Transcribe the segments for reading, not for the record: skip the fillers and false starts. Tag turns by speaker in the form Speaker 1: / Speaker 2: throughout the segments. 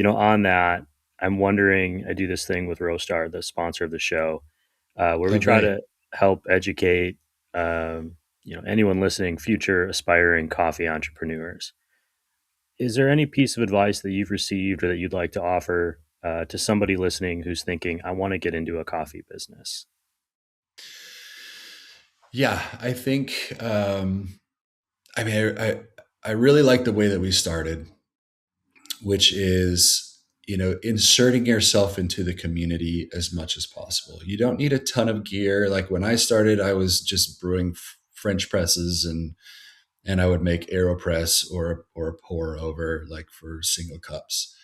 Speaker 1: On that, I'm wondering, I do this thing with Roastar, the sponsor of the show, where we
Speaker 2: Oh,
Speaker 1: try
Speaker 2: great.
Speaker 1: to help educate, anyone listening, future aspiring coffee entrepreneurs. Is there any piece of advice that you've received or that you'd like to offer to somebody listening who's thinking, I want to get into a coffee business?
Speaker 2: Yeah, I think, I mean, I really like the way that we started, which is, inserting yourself into the community as much as possible. You don't need a ton of gear. Like when I started, I was just brewing French presses and I would make AeroPress or a pour over like for single cups.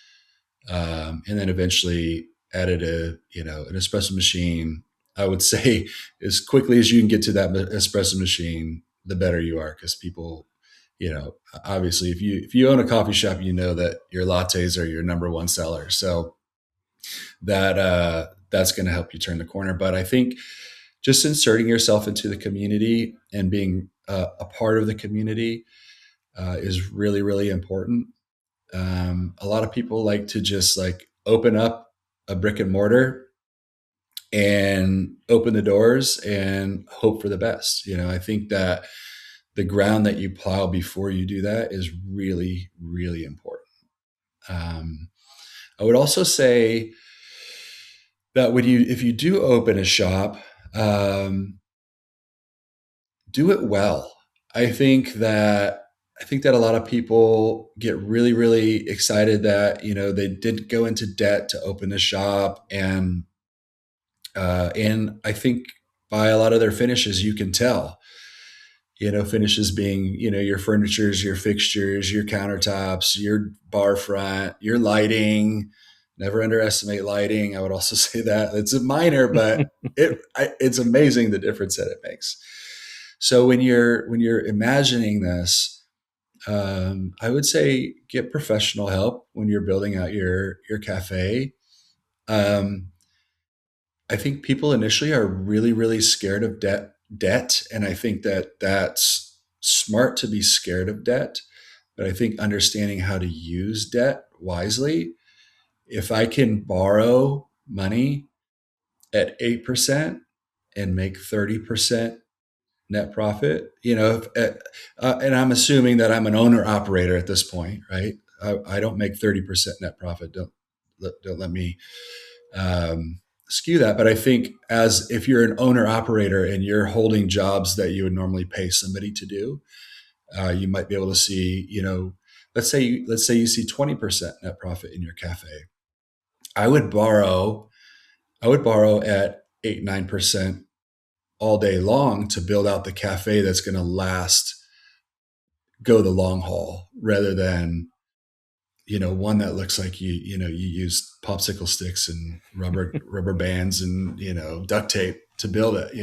Speaker 2: And then eventually added an espresso machine. I would say as quickly as you can get to that espresso machine, the better you are, because people, obviously if you own a coffee shop, you know that your lattes are your number one seller. So that's going to help you turn the corner. But I think just inserting yourself into the community and being a part of the community is really, really important. A lot of people like to just like open up a brick and mortar and open the doors and hope for the best. I think that the ground that you plow before you do that is really, really important. Um, I would also say that if you do open a shop, um, do it well. I think that I think that a lot of people get really, really excited that they didn't go into debt to open a shop, and I think by a lot of their finishes you can tell. Finishes being your furnitures, your fixtures, your countertops, your bar front, your lighting. Never underestimate lighting. I would also say that it's a minor, but it's amazing the difference that it makes. So when you're imagining this, I would say get professional help when you're building out your cafe. Um, I think people initially are really, really scared of debt, and I think that that's smart to be scared of debt. But I think understanding how to use debt wisely. If I can borrow money at 8% and make 30% net profit, and I'm assuming that I'm an owner operator at this point, right? I don't make 30% net profit. Don't let me skew that. But I think as if you're an owner operator and you're holding jobs that you would normally pay somebody to do, you might be able to see, let's say you see 20% net profit in your cafe. I would borrow, I would borrow at 8, 9% all day long to build out the cafe that's going to go the long haul, rather than one that looks like you use popsicle sticks and rubber bands and duct tape to build it.